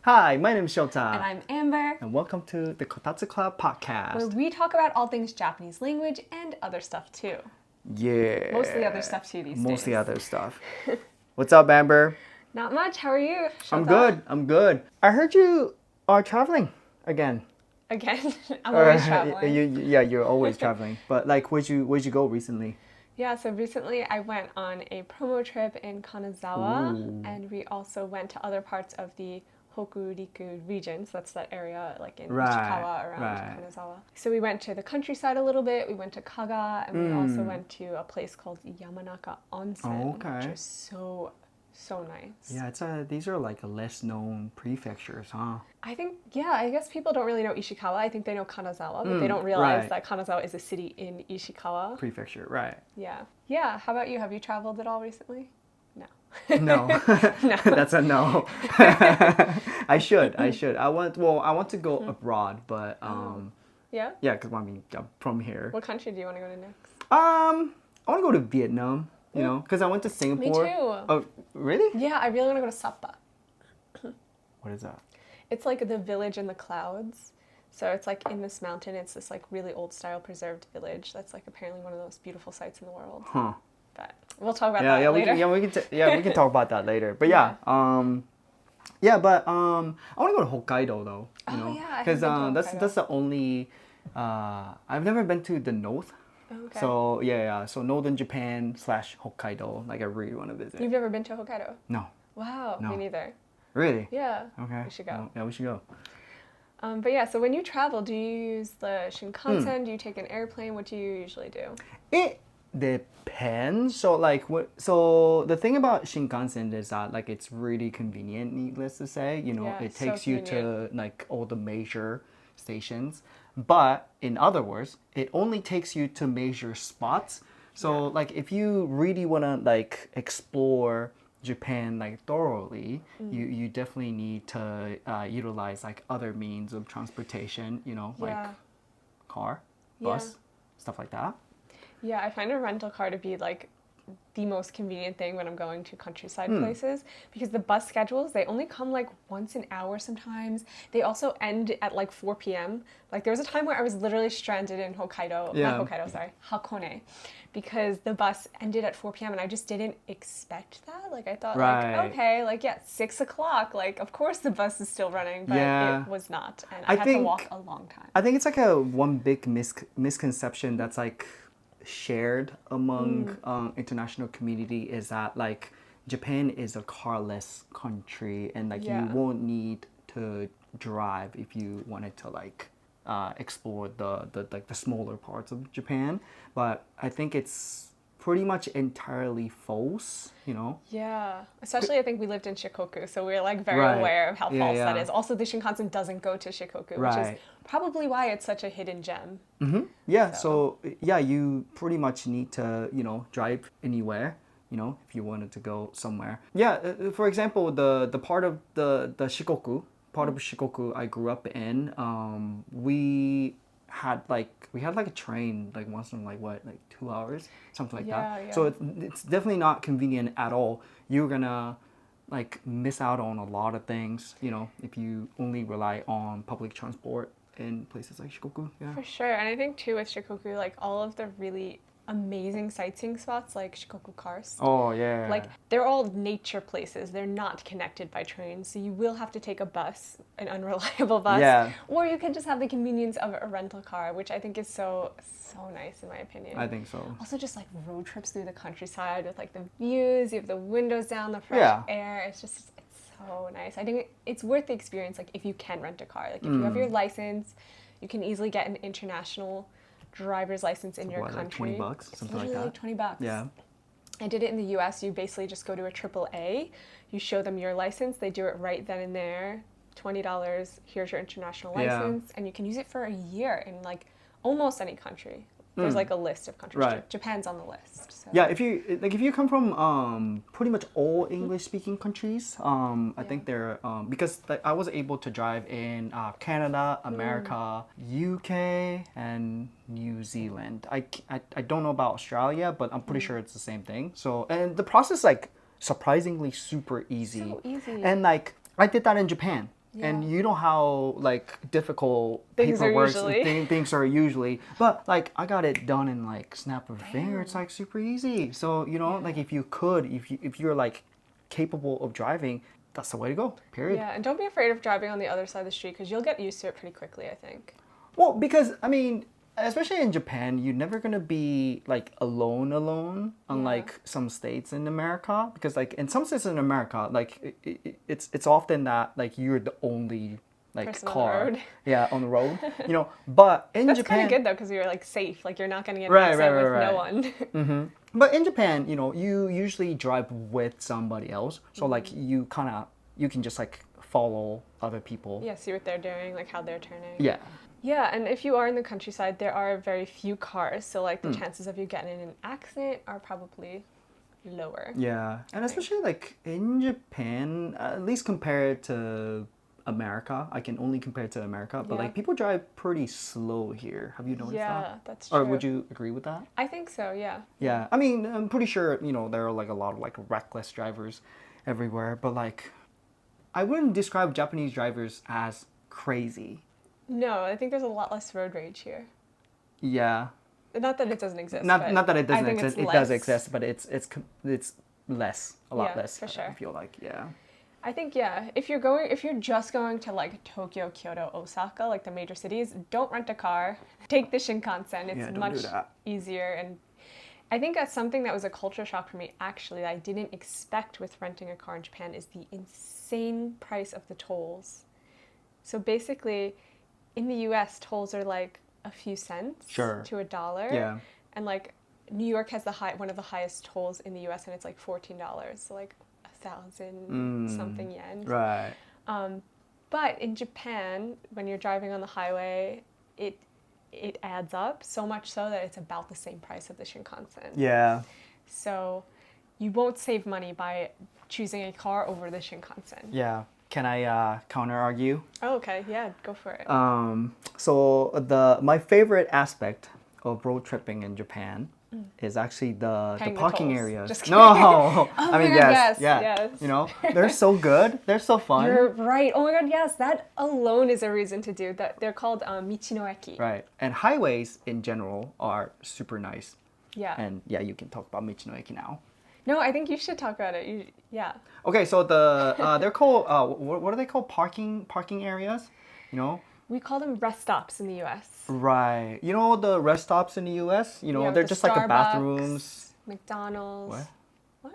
Hi, my name is Shota. And I'm Amber. And welcome to the Kotatsu Club Podcast. Where we talk about all things Japanese language and other stuff too. Yeah. Mostly other stuff too these days. Mostly other stuff. What's up, Amber? Not much. How are you, Shota? I'm good. I heard you are traveling again. Again? I'm always traveling. You're always traveling. But like, where'd you go recently? Yeah, so recently I went on a promo trip in Kanazawa. Ooh. And we also went to other parts of the Hokuriku region, so that's that area like in Right, Ishikawa around Kanazawa. So we went to the countryside a little bit, we went to Kaga, and we also went to a place called Yamanaka Onsen, which is so nice. Yeah, these are like less known prefectures, huh? I think, I guess people don't really know Ishikawa. I think they know Kanazawa, but they don't realize right. that Kanazawa is a city in Ishikawa. Prefecture, right. Yeah. Yeah, how about you? Have you traveled at all recently? No. No. No. That's a no. I should. I want to go abroad, but Yeah? yeah, because I'm from here. What country do you want to go to next? I want to go to Vietnam, you know, because I went to Singapore. Me too. Oh, really? Yeah, I really want to go to Sapa. What is that? It's like the village in the clouds. So it's like in this mountain. It's this like really old style preserved village that's like apparently one of the most beautiful sights in the world. Huh. But we'll talk about that later. We can talk about that later. But I want to go to Hokkaido though. You know, yeah, because Hokkaido. that's the only. I've never been to the north. Okay. So so northern Japan / Hokkaido. Like I really want to visit. You've never been to Hokkaido? No. Wow, No. me neither. Really? Yeah. Okay. We should go. Well, yeah, we should go. But yeah, so when you travel, do you use the Shinkansen? Do you take an airplane? What do you usually do? It depends. So the thing about Shinkansen is that like it's really convenient, needless to say. You know, Yeah, it so takes you to convenient. like all the major stations. But in other words, it only takes you to major spots. So like if you really wanna like explore Japan like thoroughly, you definitely need to utilize like other means of transportation, you know, like Yeah. car, Yeah. bus, stuff like that. Yeah, I find a rental car to be like the most convenient thing when I'm going to countryside places because the bus schedules, they only come like once an hour sometimes. They also end at like 4 p.m. Like there was a time where I was literally stranded in Hokkaido, Yeah. not Hokkaido, sorry, Hakone, because the bus ended at 4 p.m. and I just didn't expect that. Like I thought Right. like, okay, like 6 o'clock, like of course the bus is still running, but Yeah. it was not. And I I had to think- walk a long time. I think it's like one big misconception that's like shared among international community is that like Japan is a carless country and like you Yeah. won't need to drive if you wanted to like explore the smaller parts of Japan. But I think it's pretty much entirely false, you know. Yeah, especially I think we lived in Shikoku, so we're like very Right. aware of how Yeah, false that yeah. is. Also, the Shinkansen doesn't go to Shikoku, which is Right. probably why it's such a hidden gem. Yeah, so yeah, you pretty much need to, you know, drive anywhere, you know, if you wanted to go somewhere. Yeah, for example, the part of the Shikoku, part of Shikoku I grew up in, we had like a train like once in like 2 hours, something like Yeah, that. yeah. So it's definitely not convenient at all. You're gonna like miss out on a lot of things, you know, if you only rely on public transport in places like Shikoku. Yeah. For sure, and I think too with Shikoku, like all of the really amazing sightseeing spots like Shikoku Karst. Oh yeah. Like they're all nature places. They're not connected by trains, so you will have to take a bus, an unreliable bus, Yeah. or you can just have the convenience of a rental car, which I think is so nice in my opinion. I think so. Also, just like road trips through the countryside with like the views, you have the windows down, the fresh Yeah. air. It's so nice. I think it's worth the experience. Like if you can rent a car, like if you have your license, you can easily get an international driver's license in your What, country. like $20, It's something like literally that? like $20. Yeah. I did it in the US. You basically just go to a AAA, you show them your license, they do it right then and there. $20, here's your international Yeah. license, and you can use it for a year in like almost any country. There's like a list of countries. Right. Japan's on the list. So. Yeah, if you come from pretty much all English speaking countries, I think they're because like, I was able to drive in Canada, America, UK, and New Zealand. I don't know about Australia, but I'm pretty sure it's the same thing. So and the process like surprisingly super easy. So easy. And like I did that in Japan. And you know how like difficult Things are paperwork usually. things are usually, but like I got it done in like snap of a finger. It's like super easy. So you know, like if you're like capable of driving, that's the way to go. Period. Yeah, and don't be afraid of driving on the other side of the street because you'll get used to it pretty quickly, I think. Well, because I mean, especially in Japan, you're never gonna be like alone, unlike some states in America. Because like in some states in America, like it's often that like you're the only like Person on the car, road. yeah, on the road. You know, but in That's Japan, kind of good though because you're like safe. Like you're not gonna get in an Right, accident right, with right, no right. one. But in Japan, you know, you usually drive with somebody else, so like you can just like follow other people. Yeah, see what they're doing, like how they're turning. Yeah. Yeah, and if you are in the countryside, there are very few cars, so like the chances of you getting in an accident are probably lower. Yeah, and especially like in Japan, at least compared to America, I can only compare it to America, but Yeah. like people drive pretty slow here. Have you noticed Yeah, that? that's true. Or would you agree with that? I think so, yeah. Yeah, I mean, I'm pretty sure, you know, there are like a lot of like reckless drivers everywhere, but like I wouldn't describe Japanese drivers as crazy. No, I think there's a lot less road rage here. Yeah. Not that it doesn't exist. Not that it I doesn't think exist. it's It does less. exist, but it's less, a lot Yeah, less. for sure. I feel like, yeah. I think if you're just going to like Tokyo, Kyoto, Osaka, like the major cities, don't rent a car. Take the Shinkansen. It's Yeah, don't do much that. easier, and I think that's something that was a culture shock for me actually that I didn't expect with renting a car in Japan is the insane price of the tolls. So basically, in the US, tolls are like a few cents Sure. to $1. Yeah. And like New York has one of the highest tolls in the US and it's like $14. So like 1,000 something yen. Right. But in Japan, when you're driving on the highway, it adds up so much so that it's about the same price of the Shinkansen. Yeah. So you won't save money by choosing a car over the Shinkansen. Yeah. Can I counter argue? Oh, okay. Yeah, go for it. So my favorite aspect of road tripping in Japan is actually the Paying the parking tolls. areas. Just No, Oh I mean my God, yes, yes, yeah. yes. You know, they're so good. They're so fun. You're right. Oh my God, yes. That alone is a reason to do that. They're called Michinoeki. Right. And highways in general are super nice. Yeah. And yeah, you can talk about Michinoeki now. No, I think you should talk about it. Yeah. Okay, so they're called what are they called? Parking areas, you know? We call them rest stops in the U.S. Right. You know the rest stops in the U.S. You know Yeah, they're the just like the Starbucks, bathrooms. McDonald's. What?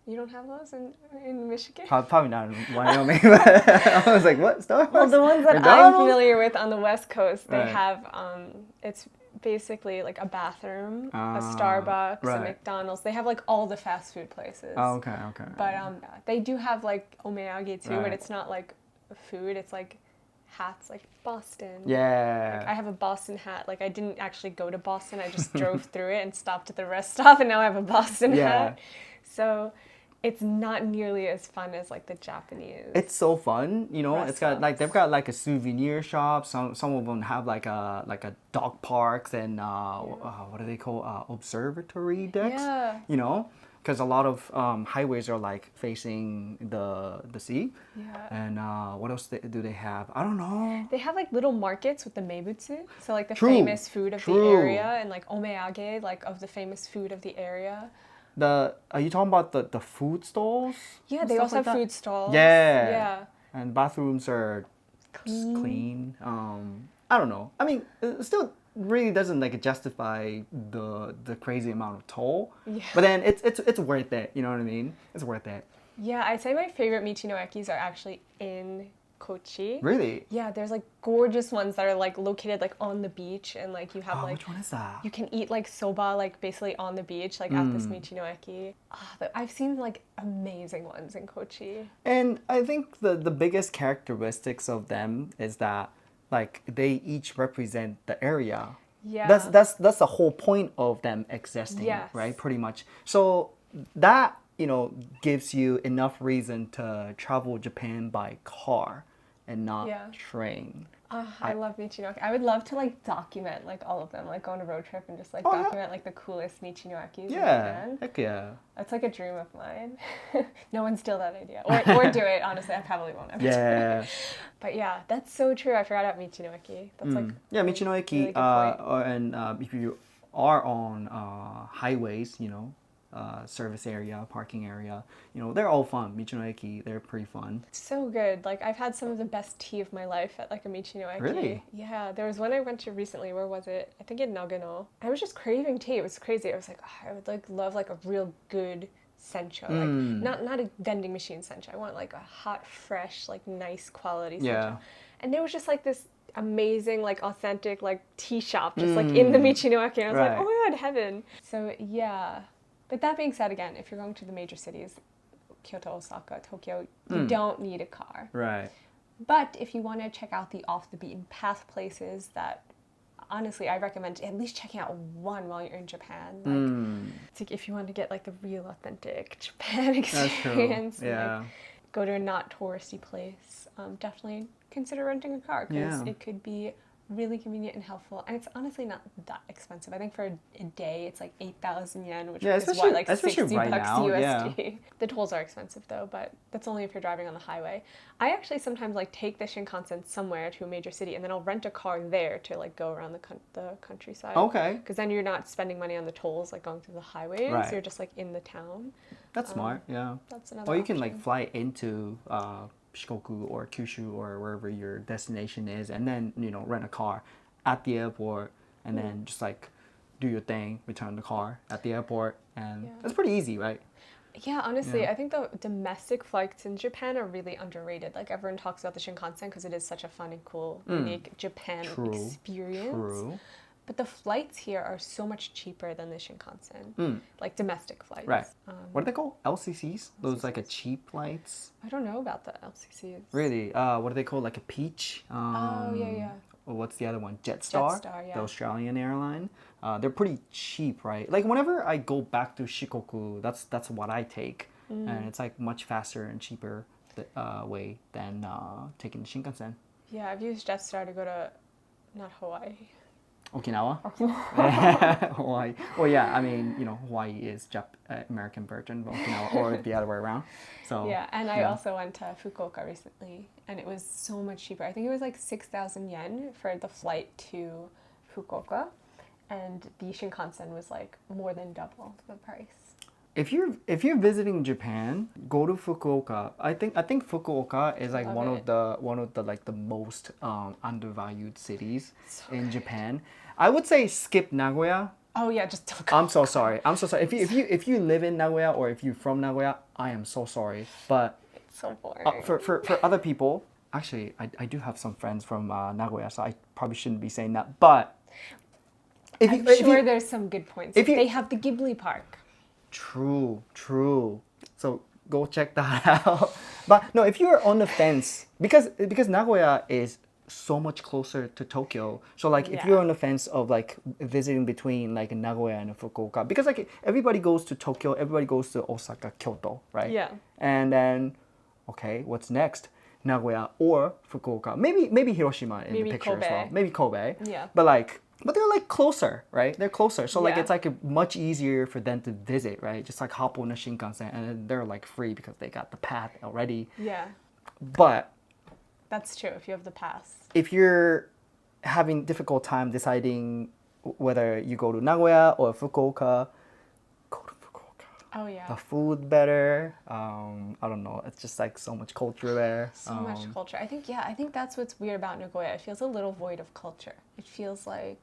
You don't have those in Michigan? Probably not in Wyoming. But I was like, what Starbucks? Well, the ones that I'm McDonald's? familiar with on the West Coast, they Right. have it's basically like a bathroom, a Starbucks, a right. McDonald's. They have like all the fast food places. Oh, okay. But they do have like omeyage too, Right. but it's not like food. It's like hats, like Boston. Yeah. Like I have a Boston hat. Like I didn't actually go to Boston. I just drove through it and stopped at the rest stop, and now I have a Boston Yeah. hat. So it's not nearly as fun as like the Japanese. It's so fun, you know. Rest It's got like stops. they've got like a souvenir shop. Some of them have like a dog parks and what do they call observatory decks? Yeah. You know, because a lot of highways are like facing the sea. Yeah. And what else do they have? I don't know. They have like little markets with the meibutsu, so like the True, famous food of the true. area, and like omeyage, like of the famous food of the area. Are you talking about the food stalls? Yeah, and they stuff also like have that? food stalls. Yeah. Yeah. And bathrooms are Clean. clean. I don't know. I mean, it still really doesn't like justify the crazy amount of toll. Yeah. But then it's worth it. You know what I mean? It's worth it. Yeah, I'd say my favorite michinoekis are actually in Kochi. Really? Yeah, there's like gorgeous ones that are like located like on the beach, and like you have Oh, like which one is that? you can eat like soba like basically on the beach like at this michinoeki. I've seen like amazing ones in Kochi. And I think the biggest characteristics of them is that like they each represent the area. Yeah. That's the whole point of them existing, Yes. right? Pretty much. So that, you know, gives you enough reason to travel Japan by car and not Yeah. train. I love Michinoaki. I would love to like document like all of them, like go on a road trip and just like Oh, yeah. document like the coolest Michinoakis in Yeah, Japan. heck yeah. That's like a dream of mine. No one steal that idea. Or do it, honestly. I probably won't ever do Yeah. it. But yeah, that's so true. I forgot about Michinoaki. That's like Yeah, a Michinoeki, really good point. and if you are on highways, service area, parking area, they're all fun. Michinoeki, they're pretty fun. So good. Like I've had some of the best tea of my life at like a Michinoaki. Really? Yeah. There was one I went to recently. Where was it? I think in Nagano. I was just craving tea. It was crazy. I was like, I would like love like a real good sencha. Like not a vending machine sencha. I want like a hot, fresh, like nice quality sencha. Yeah. And there was just like this amazing, like authentic, like tea shop just like in the Michinoaki. And I was like, Right. oh my god, heaven. So yeah. But that being said, again, if you're going to the major cities, Kyoto, Osaka, Tokyo, you don't need a car. Right. But if you want to check out the off the beaten path places that honestly I recommend at least checking out one while you're in Japan. Like it's like if you want to get like the real authentic Japan experience, That's true. Yeah. like, go to a not touristy place, definitely consider renting a car because Yeah. it could be really convenient and helpful, and it's honestly not that expensive. I think for a day it's like 8,000 yen, which is what, like especially 60 right bucks now, USD. yeah. The tolls are expensive though, but that's only if you're driving on the highway. I actually sometimes like take the Shinkansen somewhere to a major city, and then I'll rent a car there to like go around the countryside. Okay. Because then you're not spending money on the tolls like going through the highways. Right. You're just like in the town. That's smart, yeah. That's another Or you can like option. fly into Shikoku or Kyushu or wherever your destination is, and then rent a car at the airport, and then just like do your thing, return the car at the airport, and Yeah. it's pretty easy, right? Yeah, honestly, Yeah. I think the domestic flights in Japan are really underrated. Like everyone talks about the Shinkansen because it is such a fun and cool, unique Japan True. experience. True. But the flights here are so much cheaper than the Shinkansen, like domestic flights. Right. What are they called? LCCs? Those like a cheap flights? I don't know about the LCCs. Really? What are they called? Like a Peach? Oh, yeah. Or what's the other one? Jetstar? Jetstar, yeah. The Australian airline. They're pretty cheap, right? Like whenever I go back to Shikoku, that's what I take, and it's like much faster and cheaper way than taking the Shinkansen. Yeah, I've used Jetstar to go to, not Hawaii. Okinawa? Hawaii. Well, yeah, I mean, Hawaii is American version of Okinawa, or the other way around. So Yeah, and I also went to Fukuoka recently, and it was so much cheaper. I think it was like 6,000 yen for the flight to Fukuoka, and the Shinkansen was like more than double the price. If you're visiting Japan, go to Fukuoka. I think Fukuoka is like Love one of the like the most undervalued cities in Japan. I would say skip Nagoya. Oh yeah, just don't go. I'm so sorry. If you live in Nagoya or if you're from Nagoya, I am so sorry. But It's so boring. for other people, actually, I do have some friends from Nagoya, so I probably shouldn't be saying that. But I'm sure there's some good points. if you- They have the Ghibli Park. True. So go check that out. But no, if you're on the fence, because Nagoya is so much closer to Tokyo. So like if Yeah. you're on the fence of like visiting between like Nagoya and Fukuoka, because like everybody goes to Tokyo, everybody goes to Osaka, Kyoto, right? Yeah. And then, okay, what's next? Nagoya or Fukuoka? Maybe Hiroshima in Maybe the picture as well. Kobe. Maybe Kobe. Yeah. But they're like closer, right? They're closer. So like Yeah. it's like much easier for them to visit, right? Just like hop on a Shinkansen and then they're like free because they got the path already. Yeah, But that's true. If you have the pass. if you're having difficult time deciding whether you go to Nagoya or Fukuoka, go to Fukuoka. Oh yeah. The food better. I don't know. It's just like so much culture there. So much culture. I think that's what's weird about Nagoya. It feels a little void of culture. It feels like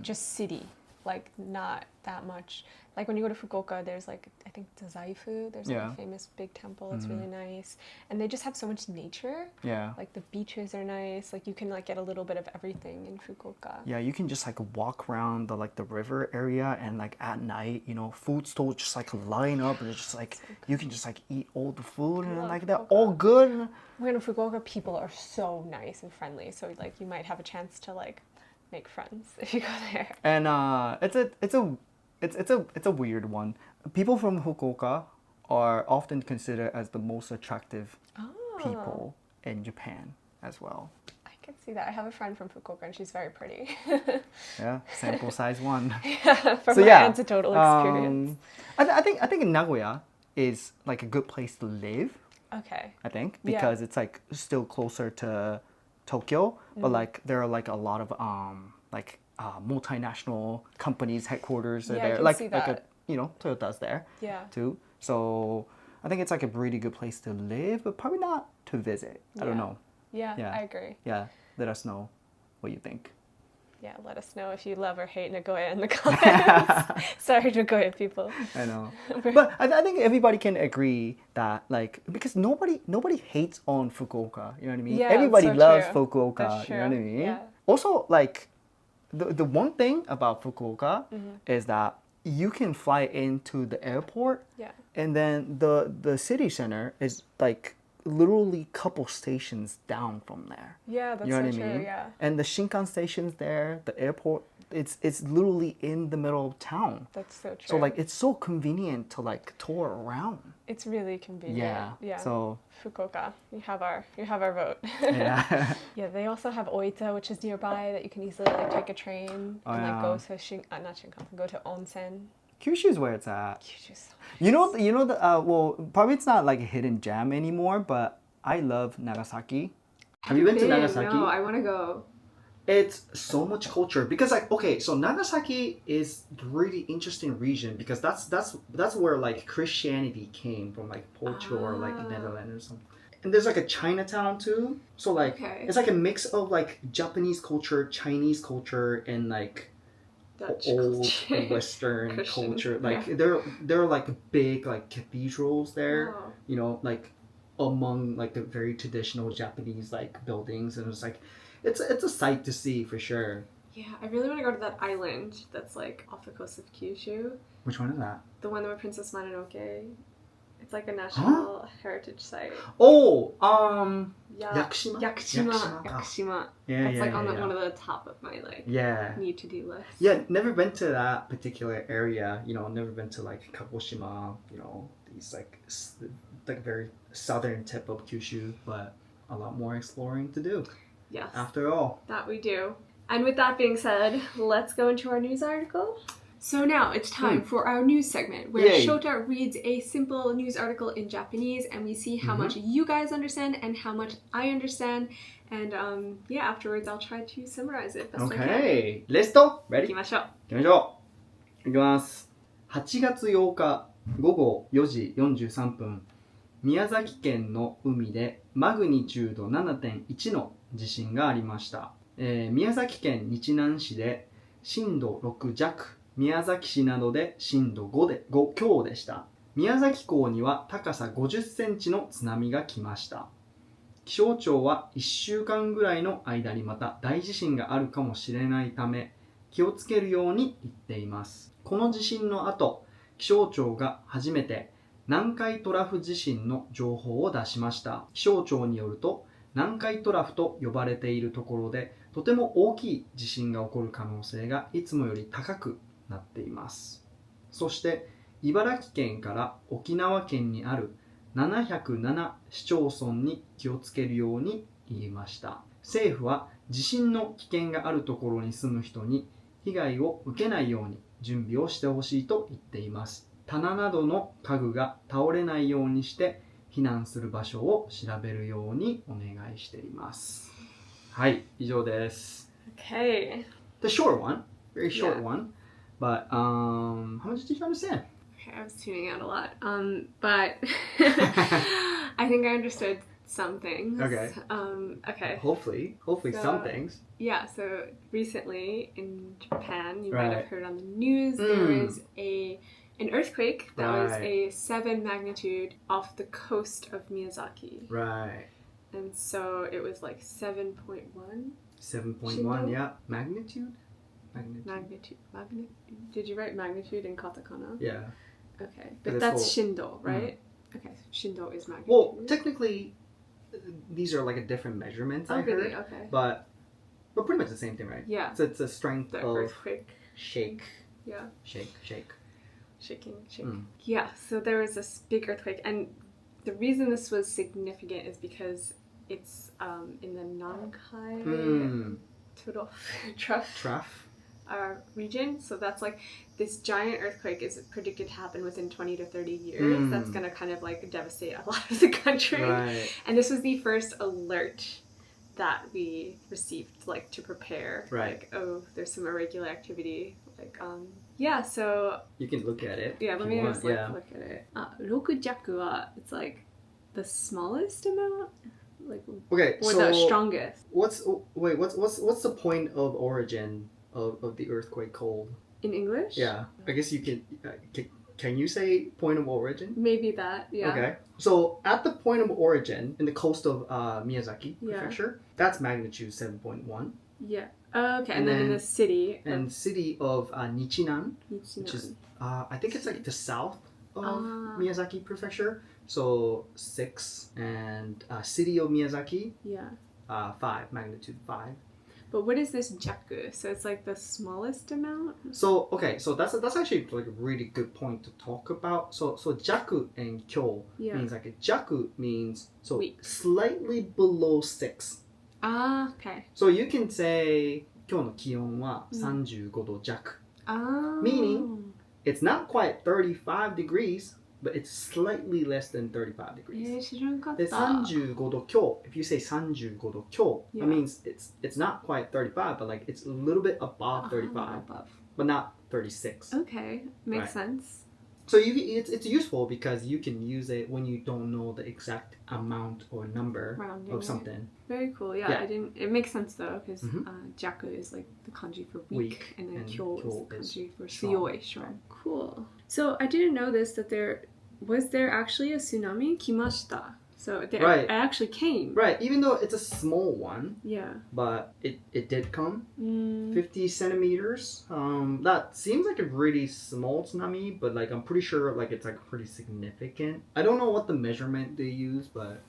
just city, like not that much. Like when you go to Fukuoka, there's like I think Dazaifu. There's like Yeah. a famous big temple. It's really nice, and they just have so much nature. Yeah. Like the beaches are nice. Like you can like get a little bit of everything in Fukuoka. Yeah, you can just like walk around the river area and like at night, food stalls just like line up and it's just like you can just like eat all the food and love like they're Fukuoka. all good. When in Fukuoka, people are so nice and friendly. So like you might have a chance to like make friends if you go there. And it's a weird one. People from Fukuoka are often considered as the most attractive Oh. people in Japan. as well. I can see that. I have a friend from Fukuoka and she's very pretty. Yeah, sample size one. Yeah, from So my yeah, anecdotal experience. I think in Nagoya is like a good place to live. Okay. I think Yeah. because it's like still closer to Tokyo, but like there are like a lot of multinational companies headquarters are Yeah, I there, can like see like that. Toyota's there Yeah. too. So I think it's like a really good place to live, but probably not to visit. I don't Yeah. know. Yeah, Yeah. I agree. Yeah, let us know what you think. Yeah, let us know if you love or hate Nagoya in the comments. Sorry, Nagoya people. I know, but I think everybody can agree that like because nobody hates on Fukuoka. You know what I mean? Yeah, that's Everybody so loves true. Fukuoka. That's You know what I true, mean? yeah. Also, like the one thing about Fukuoka is that you can fly into the airport, Yeah. and then the city center is like literally couple stations down from there. Yeah, that's You know so what I true, mean? yeah. And the Shinkan station's there, the airport, it's literally in the middle of town. That's so true. So like it's so convenient to like tour around. it's really convenient. Yeah. Yeah. So Fukuoka, you have our vote. yeah. Yeah, they also have Oita, which is nearby that you can easily like take a train Oh, and like yeah. go to not Shinkansen, go to onsen. Kyushu's where it's at. Kyushu's so You know the well probably it's not like a hidden gem anymore, but I love Nagasaki. Have you been to Nagasaki? No, I want to go. It's so much culture because like okay, so Nagasaki is a really interesting region because that's where like Christianity came from, like Portugal or like Netherlands or something. And there's like a Chinatown too. So like Okay. it's like a mix of like Japanese culture, Chinese culture, and like Dutch old culture. Western Christian, culture. Like yeah. there are like big like cathedrals there. Wow. You know, like among like the very traditional Japanese like buildings, and it's like it's a sight to see for sure. Yeah, I really want to go to that island that's like off the coast of Kyushu. Which one is that? The one where Princess Mononoke. It's like a national heritage site. Oh, Yakushima. Yakushima. Yakushima. Yeah, That's yeah, like on yeah. one of the top of my like Yeah. need to do list. Yeah, never been to that particular area. You know, never been to like Kagoshima. You know, these like very southern tip of Kyushu, but a lot more exploring to do. Yes. After all. That we do. And with that being said, let's go into our news article. So now it's time for our news segment where Yay. Shota reads a simple news article in Japanese and we see how much you guys understand and how much I understand. And yeah, afterwards I'll try to summarize it best I can. Okay. Let's go. Ready? 行きましょう。行きましょう。いきます。8月8日午後4時43分、宮崎県の海でマグニチュード 7.1 の地震がありました。宮崎県日南市で震度6弱、宮崎市などで震度5強でした。宮崎港には高さ50センチの津波が来ました。気象庁は1週間ぐらいの間にまた大地震があるかもしれないため、気をつけるように言っています。この地震の後、気象庁が初めて南海トラフ地震の情報を出しました。気象庁によると、南海トラフと呼ばれているところで、とても大きい地震が起こる可能性がいつもより高くなっています。そして、茨城県から沖縄県にある707市町村に気をつけるように言いました。政府は地震の危険があるところに住む人に被害を受けないように準備をしてほしいと言っています。棚などの家具が倒れないようにして避難する場所を調べるようにお願いしています。はい、以上です。Okay. The short one, very short Yeah. one, but how much did you understand? Okay, I was tuning out a lot. But I think I understood some things. Okay. Okay. Hopefully So- some things. Yeah, so recently in Japan, you might Right. have heard on the news, there was an earthquake that was Right. a 7 magnitude off the coast of Miyazaki. Right. And so it was like 7.1 7.1, Shindo? yeah. Magnitude? magnitude. Did you write magnitude in katakana? Yeah. Okay, But but it's that's whole- shindo, right? Okay, shindo is magnitude. Well, technically, these are like a different measurements, I really? heard. Okay. But pretty much the same thing, right? Yeah. So it's a strength The of earthquake. shake. Yeah. Shake. Shaking. Mm. Yeah, so there was this big earthquake, and the reason this was significant is because It's in the Nankai Trough. Region. So that's like this giant earthquake is predicted to happen within 20 to 30 years. That's going to kind of like devastate a lot of the country. Right. And this was the first alert that we received, like, to prepare. Right. Like, oh, there's some irregular activity. Like, yeah, so... You can look at it. Yeah, let me just look at it. 6弱 は, it's like the smallest amount? Like, okay, or so the strongest. What's the point of origin of the earthquake cold? In English? Yeah, I guess you can you say point of origin? Maybe that, yeah. Okay, so at the point of origin in the coast of Miyazaki Prefecture, that's magnitude 7.1. Yeah. Okay, and then in the city. And city of Nichinan, which is I think it's like the south of Miyazaki Prefecture. So 6, and city of Miyazaki. Yeah. 5, magnitude 5. But what is this jaku? So it's like the smallest amount? So okay, so that's actually like a really good point to talk about. So jaku and kyo means like a jaku means so weak. Slightly below 6. Okay. So you can say 今日の気温は35度弱. Meaning it's not quite 35 degrees, but it's slightly less than 35 degrees. 知らんかった。で35度強 if you say 35度強 that means it's not quite 35, but like it's a little bit above 35, but not 36. Okay, makes sense. So it's useful because you can use it when you don't know the exact amount or number of something. Very cool. Yeah, it makes sense though because jaku is like the kanji for weak, and then kyo is the kanji for suyoi, strong. Cool. So I didn't know this, that there actually a tsunami? Kimashita. So it actually came. Right, even though it's a small one. Yeah. But it did come. 50 centimeters. That seems like a really small tsunami, but like I'm pretty sure like it's like pretty significant. I don't know what the measurement they use, but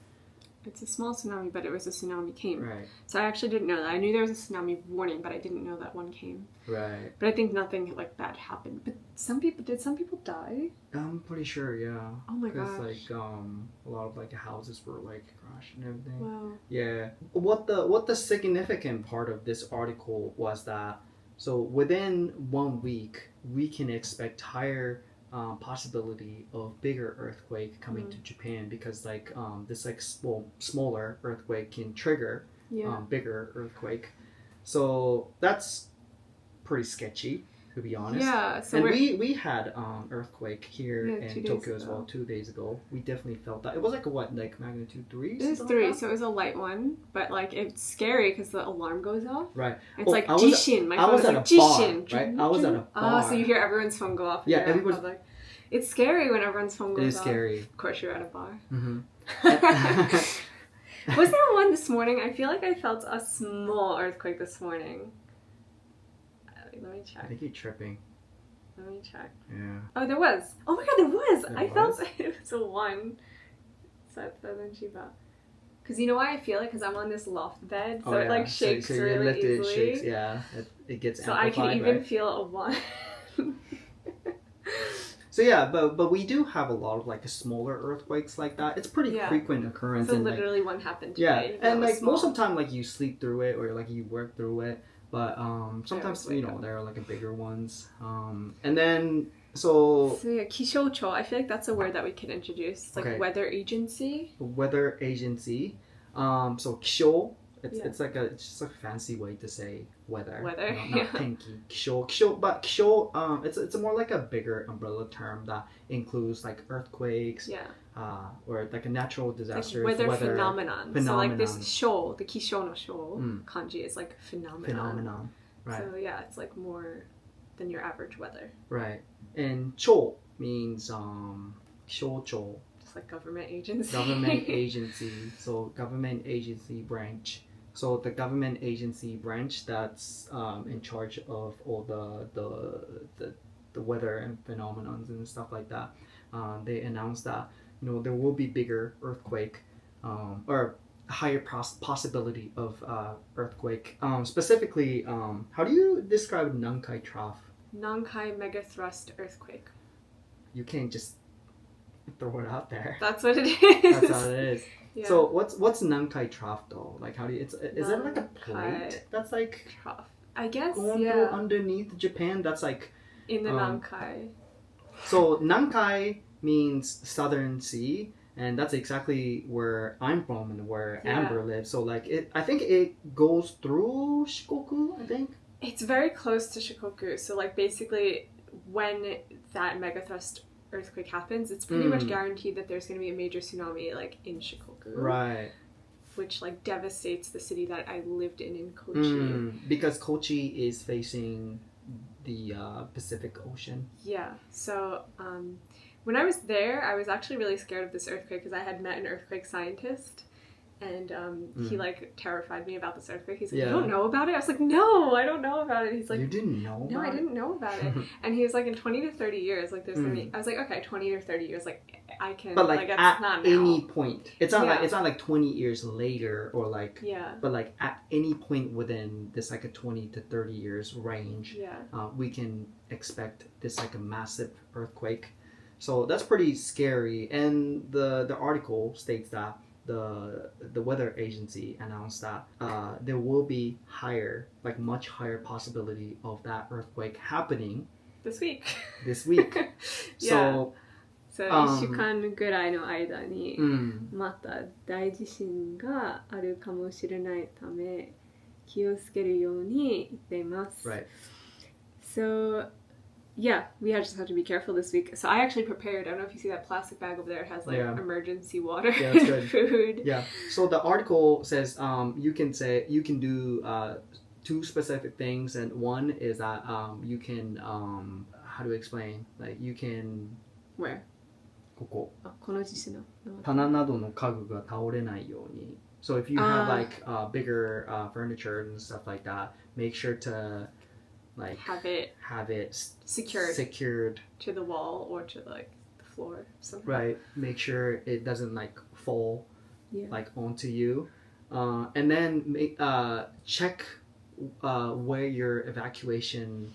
it's a small tsunami, but it was a tsunami came. Right. So I actually didn't know that. I knew there was a tsunami warning, but I didn't know that one came. Right. But I think nothing like that happened. But did some people die? I'm pretty sure, yeah. Oh my gosh. Because like a lot of like houses were like crashed and everything. Wow. Yeah. What the significant part of this article was that so within 1 week we can expect higher possibility of bigger earthquake coming to Japan because like this like smaller earthquake can trigger bigger earthquake, so that's pretty sketchy to be honest. Yeah. So and we had earthquake here in Tokyo as well 2 days ago. We definitely felt that. It was like like magnitude 3. It was 3, so it was a light one, but like it's scary because the alarm goes off. Right. It's like jishin. My phone was like jishin. Right. I was at a bar. So you hear everyone's phone go off. Yeah, everyone's like. It's scary when everyone's phone goes off. It is scary. Of course, you're at a bar. Mm-hmm. Was there one this morning? I feel like I felt a small earthquake this morning. Let me check. I think you're tripping. Let me check. Yeah. Oh, there was. Oh my god, there was. There I was? felt it was a 1. Because you know why I feel it? Because I'm on this loft bed, so it like shakes so really lifted, easily. It shakes, yeah. It gets so amplified, I can even right? feel a 1. So yeah, but we do have a lot of like smaller earthquakes like that. It's pretty frequent occurrence. So and, literally like, one happened today. Yeah, and like most of the time, like you sleep through it or like you work through it. But sometimes there are like bigger ones. And then so yeah, Kishoucho. I feel like that's a word that we could introduce. It's like weather agency. Weather agency. So kisho. It's just a fancy way to say weather. Weather, not tenki. Kisho, but kisho, it's more like a bigger umbrella term that includes like earthquakes. Yeah. Or like a natural disaster. Like weather phenomenon. So like this sho, the kisho no sho kanji is like phenomenon. Right. So yeah, it's like more than your average weather. Right. And cho means kishocho. Just like government agency. Government agency. So government agency branch. So the government agency branch that's in charge of all the weather and phenomenons and stuff like that, they announced that there will be bigger earthquake or higher possibility of earthquake. Specifically, how do you describe Nankai Trough? Nankai megathrust earthquake. You can't just throw it out there. That's what it is. That's how it is. Yeah. So what's Nankai trough though? Like how do you, is it like a Nankai plate that's like trough. I guess, going through underneath Japan? That's like in the Nankai. So Nankai means Southern Sea, and that's exactly where I'm from and where Amber lives. So like I think it goes through Shikoku. I think it's very close to Shikoku. So like basically, when that megathrust earthquake happens, it's pretty much guaranteed that there's going to be a major tsunami like in Shikoku. Right. Which like devastates the city that I lived in Kochi. Because Kochi is facing the Pacific Ocean. Yeah. So when I was there, I was actually really scared of this earthquake because I had met an earthquake scientist. And he like terrified me about this earthquake. He's like, "You don't know about it?" I was like, "No, I don't know about it." He's like, "You didn't know about it?" No, I didn't know about it. And he was like, "In 20 to 30 years, like there's gonna be." I was like, "Okay, 20 to 30 years, like I can." But like at not any now. point, it's not like 20 years later or like. Yeah. But like at any point within this like a 20 to 30 years range, we can expect this like a massive earthquake. So that's pretty scary. And the article states that the weather agency announced that there will be much higher possibility of that earthquake happening this week. So 1週間ぐらいの間にまた大地震があるかもしれないため気をつけるように言っています。Right. So yeah, we just have to be careful this week. So I actually prepared. I don't know if you see that plastic bag over there. It has like emergency water and food. Yeah. So the article says you can do two specific things, and one is that you can how to explain, like you can where こここの地震の棚などの家具が倒れないように So if you have like bigger furniture and stuff like that, make sure to like have it secured to the wall or to like the floor somehow. Right. Make sure it doesn't like fall like onto you. And then check where your evacuation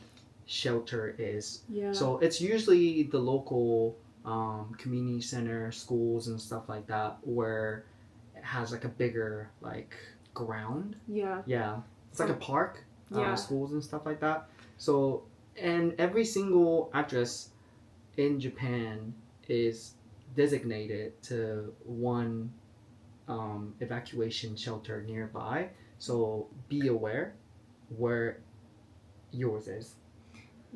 shelter is. Yeah. So it's usually the local community center, schools and stuff like that where it has like a bigger like ground. Yeah. Yeah. It's like a park. Schools and stuff like that. So, and every single address in Japan is designated to one evacuation shelter nearby. So be aware where yours is.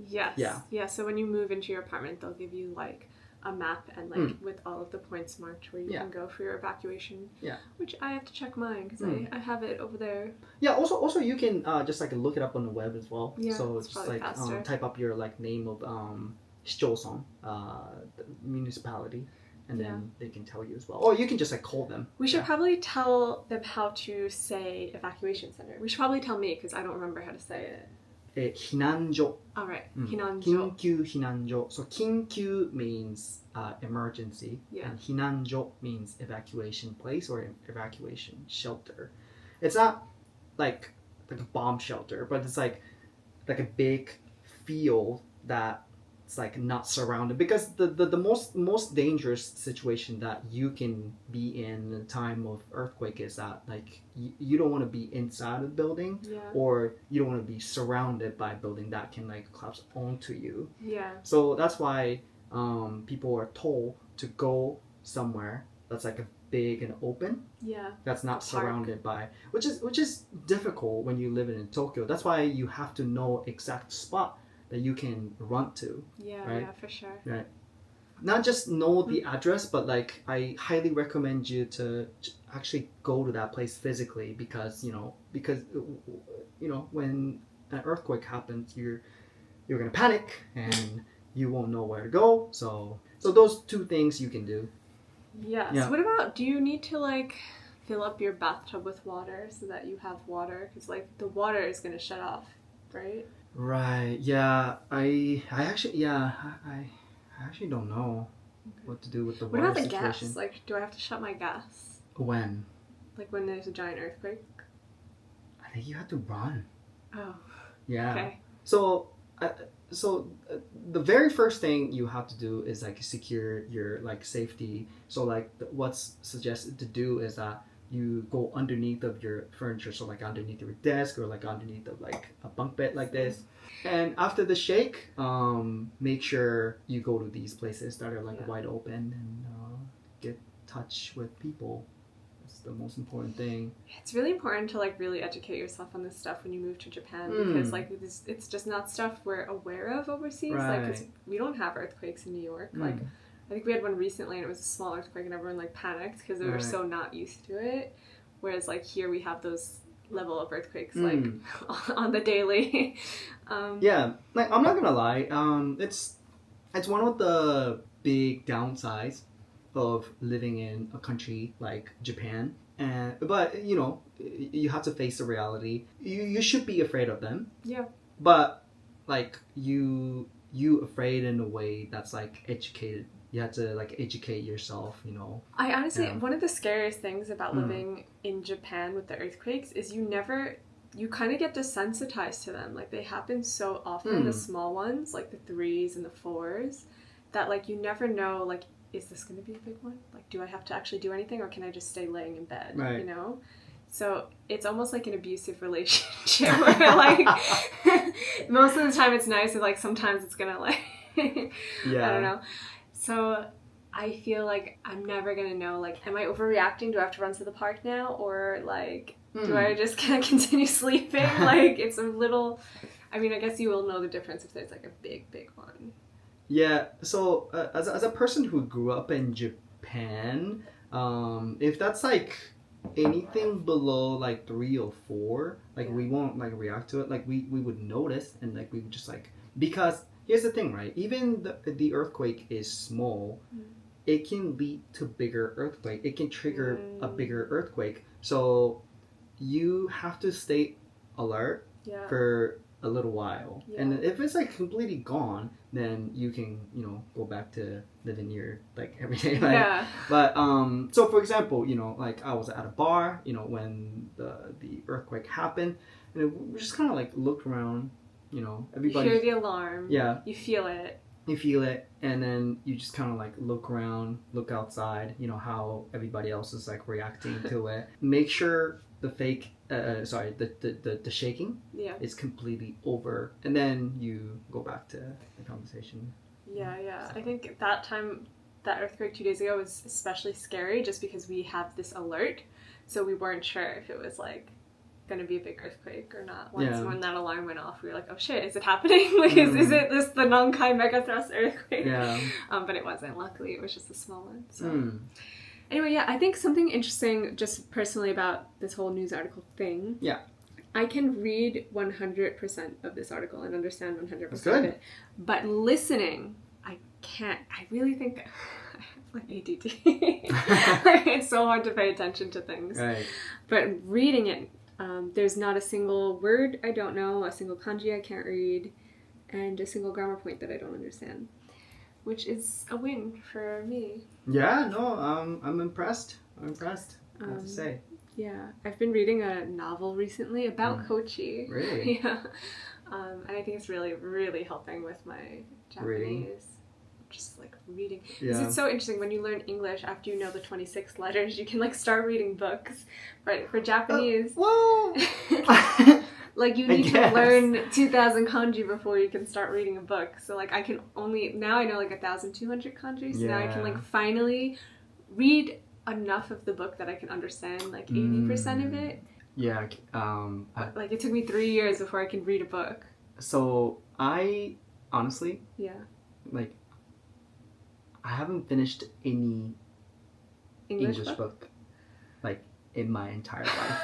Yes. Yeah. So when you move into your apartment, they'll give you like a map and like with all of the points marked where you can go for your evacuation. Yeah. Which I have to check mine because I have it over there. Yeah. Also you can just like look it up on the web as well. Yeah. So it's just like type up your like name of shichouson, the municipality, and then they can tell you as well. Or you can just like call them. We should probably tell them how to say evacuation center. We should probably tell me because I don't remember how to say it. 避難所 All right. 避難所 緊急避難所 So 緊急 means emergency and 避難所 means evacuation place or evacuation shelter. It's not like a bomb shelter, but it's like a big field that it's like not surrounded, because the most dangerous situation that you can be in the time of earthquake is that like you don't want to be inside of the building or you don't want to be surrounded by a building that can like collapse onto you. So that's why people are told to go somewhere that's like a big and open, that's not surrounded by, which is difficult when you live in Tokyo. That's why you have to know exact spot that you can run to. Yeah, for sure. Right. Not just know the address, but like I highly recommend you to actually go to that place physically, because you know when an earthquake happens, you're gonna panic and you won't know where to go. So those two things you can do. Yes. Yeah. What about, do you need to like fill up your bathtub with water so that you have water? Because like the water is gonna shut off, right? Right. Yeah. I actually don't know what to do with the water situation. What about the gas? Like, do I have to shut my gas? When? Like when there's a giant earthquake? I think you have to run. Oh. Yeah. Okay. So so the very first thing you have to do is like secure your like safety. So like what's suggested to do is that you go underneath of your furniture, so like underneath your desk or like underneath of like a bunk bed like this. And after the shake, make sure you go to these places that are like wide open and get touch with people. That's the most important thing. It's really important to like really educate yourself on this stuff when you move to Japan because like it's just not stuff we're aware of overseas. Right. Like we don't have earthquakes in New York. Like I think we had one recently and it was a small earthquake and everyone like panicked because we were so not used to it. Whereas like here we have those level of earthquakes like on the daily. Yeah, like I'm not gonna lie, it's one of the big downsides of living in a country like Japan. But you know, you have to face the reality. You should be afraid of them. Yeah. But like you afraid in a way that's like educated. You have to like educate yourself, you know. I honestly, one of the scariest things about living in Japan with the earthquakes is you kind of get desensitized to them. Like they happen so often, the small ones, like the 3s and the 4s, that like you never know, like, is this going to be a big one? Like, do I have to actually do anything or can I just stay laying in bed, you know? So it's almost like an abusive relationship where like most of the time it's nice and like sometimes it's going to like, I don't know. So I feel like I'm never going to know, like, am I overreacting? Do I have to run to the park now? Or like, do I just kind of continue sleeping? Like it's a little, I mean, I guess you will know the difference if there's like a big one. Yeah, so as a person who grew up in Japan, if that's like anything below like 3 or 4, like we won't like react to it. Like we would notice and like we would just like, because here's the thing, right? Even the earthquake is small, it can lead to bigger earthquake. It can trigger a bigger earthquake. So you have to stay alert for a little while. And if it's like completely gone, then you can, you know, go back to living your like everyday life. But so for example, you know, like I was at a bar, you know, when the earthquake happened, and we just kind of like looked around, you know, everybody. You hear the alarm. Yeah. You feel it. You feel it, and then you just kind of like look around, look outside, you know, how everybody else is like reacting to it. Make sure the shaking is completely over, and then you go back to the conversation. I think that time, that earthquake 2 days ago was especially scary just because we have this alert, so we weren't sure if it was like going to be a big earthquake or not. When that alarm went off, we were like, oh shit, is it happening? Like is it the Nankai megathrust earthquake? But it wasn't. Luckily it was just a small one. So anyway, I think something interesting just personally about this whole news article thing. I can read 100% of this article and understand 100% of it. But listening, I can't. I really think I have like ADD. It's so hard to pay attention to things. Right. But reading it, there's not a single word I don't know, a single kanji I can't read, and a single grammar point that I don't understand. Which is a win for me. Yeah, no, I'm impressed. I have to say. Yeah, I've been reading a novel recently about Kochi. Really? Yeah. And I think it's really, really helping with my Japanese. Reading. Just like reading. Because it's so interesting when you learn English after you know the 26 letters, you can like start reading books. But for Japanese, like you need to learn 2,000 kanji before you can start reading a book. So like now I know like 1,200 kanji. So now I can like finally read enough of the book that I can understand like 80% of it. Yeah. Like it took me 3 years before I can read a book. So I honestly, like I haven't finished any English book like in my entire life.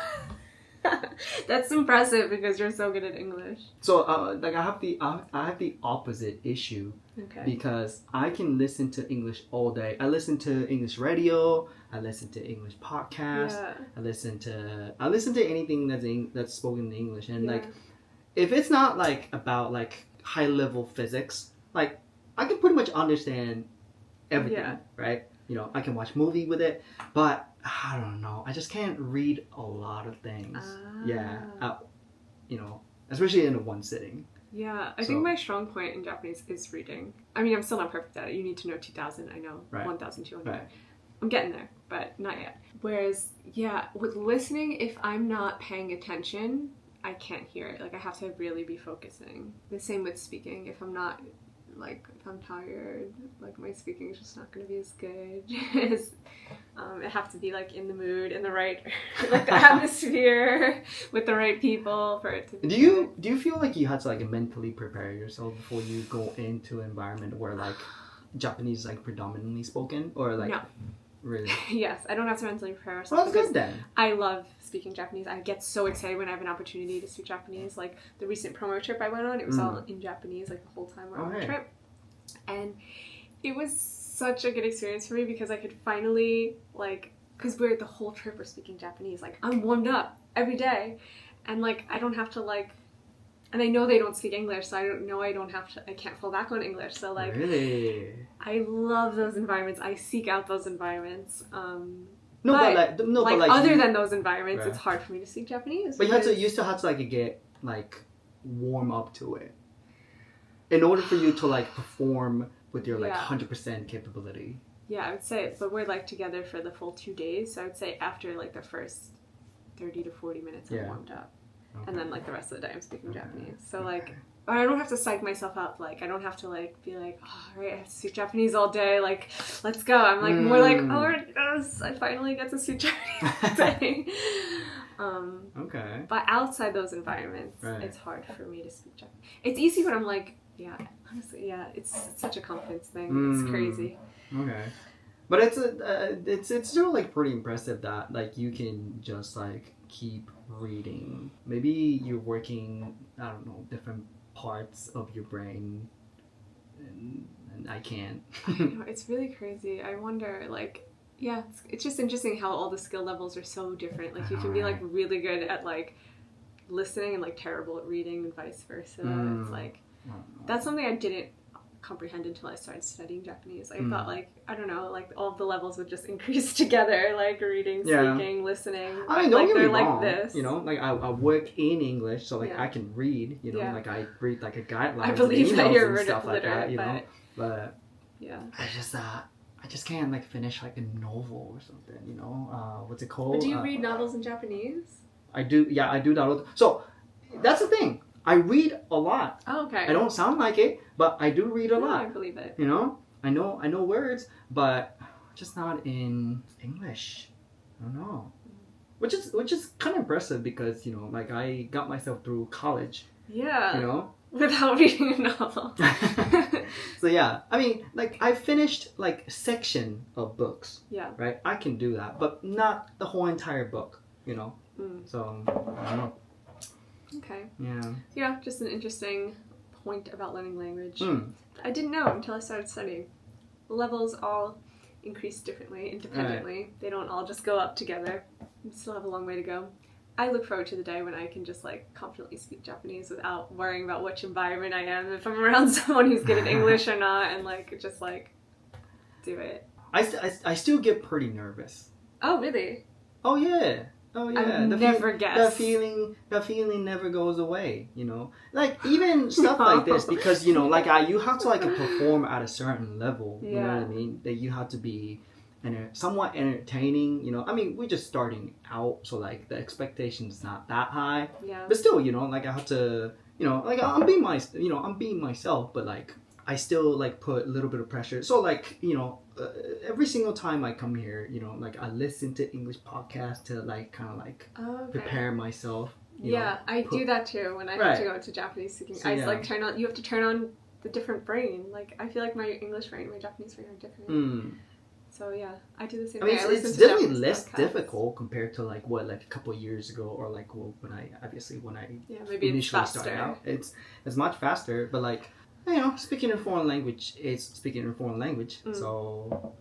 That's impressive because you're so good at English. So like I have the opposite issue. Okay. Because I can listen to English all day. I listen to English radio. I listen to English podcast. I listen to anything that's spoken in English. And like, if it's not like about like high level physics, like I can pretty much understand everything, right? You know, I can watch movie with it, but I don't know. I just can't read a lot of things. You know, especially in one sitting. Yeah, I think my strong point in Japanese is reading. I mean, I'm still not perfect at it. You need to know 2,000. I know 1,200. Right. I'm getting there, but not yet. Whereas, yeah, with listening, if I'm not paying attention, I can't hear it. Like, I have to really be focusing. The same with speaking. If I'm not, like, if I'm tired, like, my speaking is just not going to be as good as... I have to be, like, in the mood, in the right, like, the atmosphere, with the right people for it to be Do you feel like you had to, like, mentally prepare yourself before you go into an environment where, like, Japanese is, like, predominantly spoken? Or, like... No. Really? Yes, I don't have to mentally prepare myself. Well, that's good then. I love speaking Japanese. I get so excited when I have an opportunity to speak Japanese. Like, the recent promo trip I went on, it was all in Japanese, like, the whole time we're on the trip. And it was such a good experience for me because I could finally, like, because the whole trip we're speaking Japanese. Like, I'm warmed up every day. And, like, I don't have to, like, and I know they don't speak English, so I can't fall back on English. So, like, really? I love those environments. I seek out those environments. But other than those environments, it's hard for me to speak Japanese. But you still have to, like, get, like, warm up to it. In order for you to, like, perform with your, like, 100% capability. Yeah, I would say, but we're, like, together for the full 2 days, so I would say after, like, the first 30 to 40 minutes I'm warmed up. Okay. And then, like, the rest of the day I'm speaking Japanese. So, like, I don't have to psych myself up. Like, I don't have to, like, be like, oh, all right, I have to speak Japanese all day. Like, let's go. I'm, like, more like, oh, yes, I finally get to speak Japanese today. Okay. But outside those environments, it's hard for me to speak Japanese. It's easy when I'm, like, honestly, it's such a confidence thing. It's crazy. Okay. But it's still, like, pretty impressive that, like, you can just, like, keep reading. Maybe you're working, I don't know, different parts of your brain, and I can't. I know, it's really crazy. I wonder, like, yeah, it's just interesting how all the skill levels are so different. Like, you can be, like, really good at, like, listening and, like, terrible at reading and vice versa. It's, like, that's something I didn't comprehend until I started studying Japanese. I thought, like, I don't know, like, all of the levels would just increase together, like, reading, speaking, listening. I mean, don't get me like wrong, this. you know, like, I work in English, so, like, I can read, you know, like, I read, like, a guideline. I believe that you're and stuff like that, you know, but I just can't, like, finish, like, a novel or something, you know, what's it called? But do you read novels in Japanese? I do that. So, that's the thing. I read a lot. Oh, okay. I don't sound like it, but I do read a lot. I believe it. You know? I know words, but just not in English. I don't know. Which is kind of impressive because, you know, like, I got myself through college. Yeah. You know? Without reading a novel. So, yeah. I mean, like, I finished, like, a section of books. Yeah. Right? I can do that, but not the whole entire book, you know? So, I don't know. Okay. Yeah. Yeah, just an interesting point about learning language. I didn't know until I started studying. The levels all increase differently, independently. Right. They don't all just go up together. We still have a long way to go. I look forward to the day when I can just, like, confidently speak Japanese without worrying about which environment I am, if I'm around someone who's good at English or not, and, like, just, like, do it. I still get pretty nervous. Oh, really? Oh, yeah. Oh yeah, I never guess. The feeling never goes away. You know, like even stuff like this, because you know, like you have to, like, perform at a certain level. You know what I mean? That you have to be, somewhat entertaining. You know, I mean, we're just starting out, so, like, the expectation is not that high. Yeah. But still, you know, like, I have to, you know, like, I'm being myself, but, like, I still, like, put a little bit of pressure. So, like, you know, every single time I come here, you know, like, I listen to English podcasts to, like, kind of, like, prepare myself. You know, I do that too when I have to go to Japanese speaking. So, you have to turn on the different brain. Like, I feel like my English brain and my Japanese brain are different. So, yeah, I do the same thing. It's definitely less difficult compared to, like, a couple of years ago, or, like, when I initially started out. It's much faster, but, like, you know, speaking in a foreign language is speaking in a foreign language, so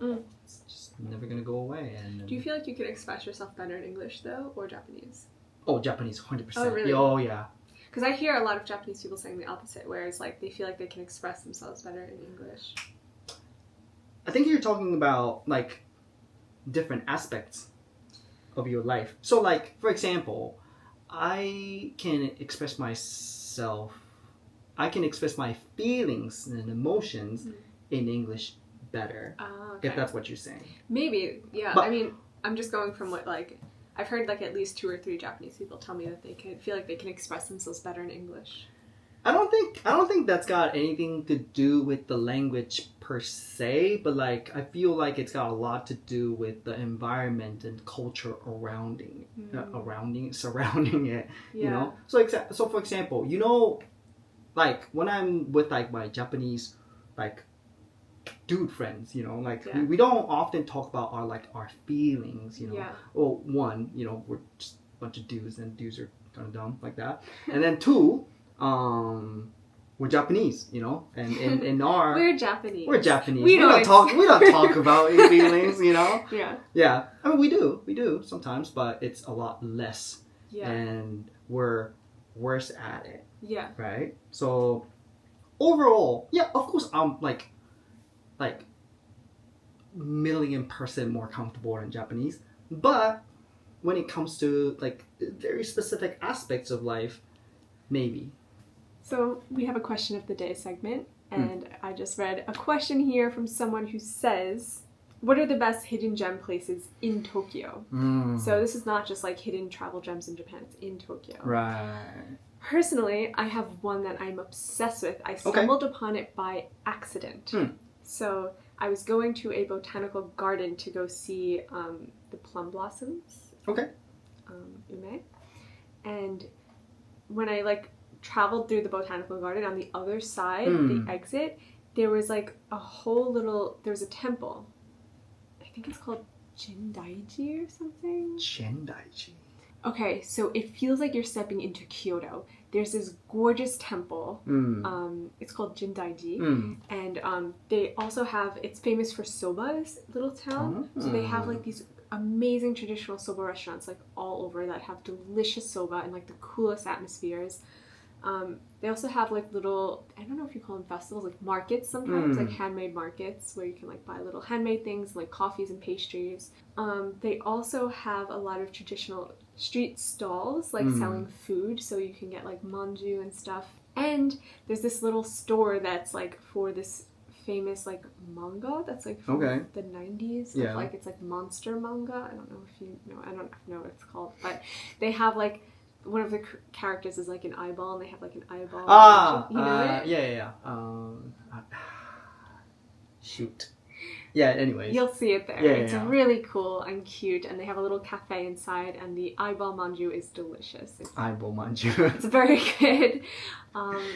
it's just never gonna go away. And do you feel like you could express yourself better in English though, or Japanese? Oh, Japanese, 100%. Oh, really? Oh, yeah. Because I hear a lot of Japanese people saying the opposite, whereas, like, they feel like they can express themselves better in English. I think you're talking about, like, different aspects of your life. So, like, for example, I can express myself I can express my feelings and emotions in English better. Okay. If that's what you're saying. Maybe, yeah. But, I mean, I'm just going from what, like, I've heard, like, at least 2 or 3 Japanese people tell me that they can feel like they can express themselves better in English. I don't think that's got anything to do with the language per se, but like I feel like it's got a lot to do with the environment and culture surrounding it. Yeah. You know, so for example, you know, like when I'm with like my Japanese like dude friends, you know, like we don't often talk about our feelings, you know. Yeah. Well, one, you know, we're just a bunch of dudes and dudes are kind of dumb like that, and then two. We're Japanese, you know, and in our we're Japanese. We don't talk about feelings, you know. Yeah. I mean, we do sometimes, but it's a lot less. Yeah. And we're worse at it. Yeah. Right. So overall, yeah, of course, I'm like 1,000,000% more comfortable in Japanese, but when it comes to like very specific aspects of life, maybe. So we have a question of the day segment, and I just read a question here from someone who says, what are the best hidden gem places in Tokyo? So this is not just like hidden travel gems in Japan, it's in Tokyo. Right. Personally, I have one that I'm obsessed with. I stumbled upon it by accident. So I was going to a botanical garden to go see the plum blossoms. Okay. Ume. And when I like traveled through the botanical garden, on the other side, the exit, there was like there was a temple. I think it's called Jindaiji or something. Jindaiji. Okay, so it feels like you're stepping into Kyoto. There's this gorgeous temple. It's called Jindaiji. And they also have, it's famous for soba's little town. So they have like these amazing traditional soba restaurants like all over that have delicious soba and like the coolest atmospheres. They also have like little, I don't know if you call them festivals, like markets sometimes, like handmade markets where you can like buy little handmade things like coffees and pastries. They also have a lot of traditional street stalls like selling food, so you can get like manju and stuff. And there's this little store that's like for this famous like manga that's like from the 90s. Yeah. Like it's like monster manga. I don't know if you know, I don't know what it's called, but they have like one of the characters is like an eyeball, and they have like an eyeball. You know it? Yeah. Shoot. Yeah, anyways. You'll see it there. Yeah, it's really cool and cute, and they have a little cafe inside, and the eyeball manju is delicious. Eyeball manju. It's very good.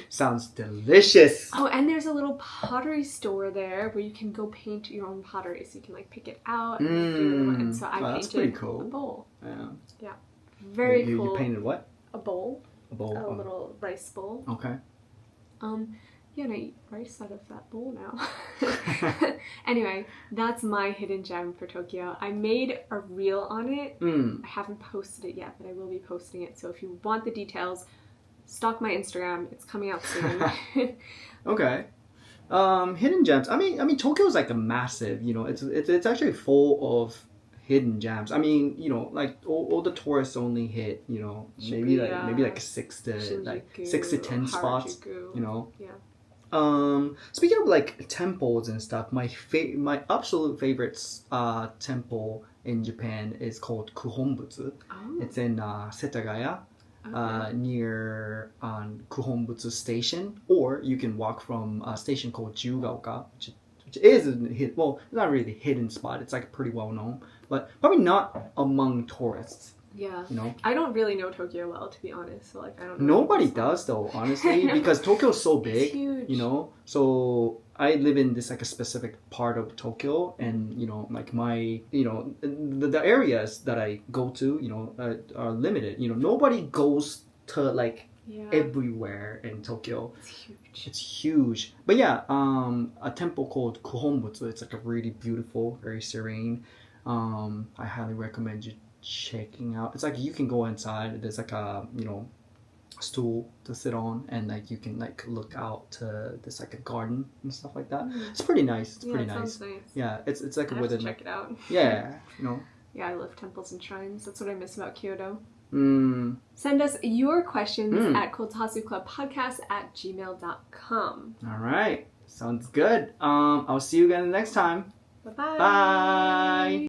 Sounds delicious. Oh, and there's a little pottery store there where you can go paint your own pottery, so you can like pick it out and do it. And so I painted a bowl. Yeah. Very cool. You painted what? A bowl. A bowl. A little rice bowl. Okay. Yeah, and I eat rice out of that bowl now. Anyway, that's my hidden gem for Tokyo. I made a reel on it. I haven't posted it yet, but I will be posting it. So if you want the details, stalk my Instagram. It's coming out soon. Okay. Hidden gems. I mean, Tokyo is like a massive. You know, it's actually full of hidden gems. I mean, you know, like all the tourists only hit, you know, maybe like 6 to Shinjuku, 6 to 10 spots. Harajuku. You know. Yeah. Speaking of like temples and stuff, my absolute favorite temple in Japan is called Kuhonbutsu. It's in Setagaya, near Kuhonbutsu Station, or you can walk from a station called Jugaoka, which is it's not really a hidden spot. It's like pretty well known, but probably not among tourists. Yeah. You know? I don't really know Tokyo well, to be honest. So like I don't know. Nobody does though, honestly, because Tokyo's so big. It's huge. You know? So I live in this like a specific part of Tokyo, and you know, like my, you know, the areas that I go to, you know, are limited. You know, nobody goes to like everywhere in Tokyo. It's huge. It's huge. But yeah, a temple called Kuhonbutsu. It's like a really beautiful, very serene. I highly recommend you checking out. It's like you can go inside. There's like a, you know, stool to sit on, and like you can like look out to this like a garden and stuff like that. It's pretty nice. It's pretty nice. Sounds nice. Yeah, it's like I have to check it out. Yeah, you know. Yeah, I love temples and shrines. That's what I miss about Kyoto. Send us your questions at Kotatsu Club Podcast at gmail.com. All right. Sounds good. I'll see you again next time. Bye-bye. Bye.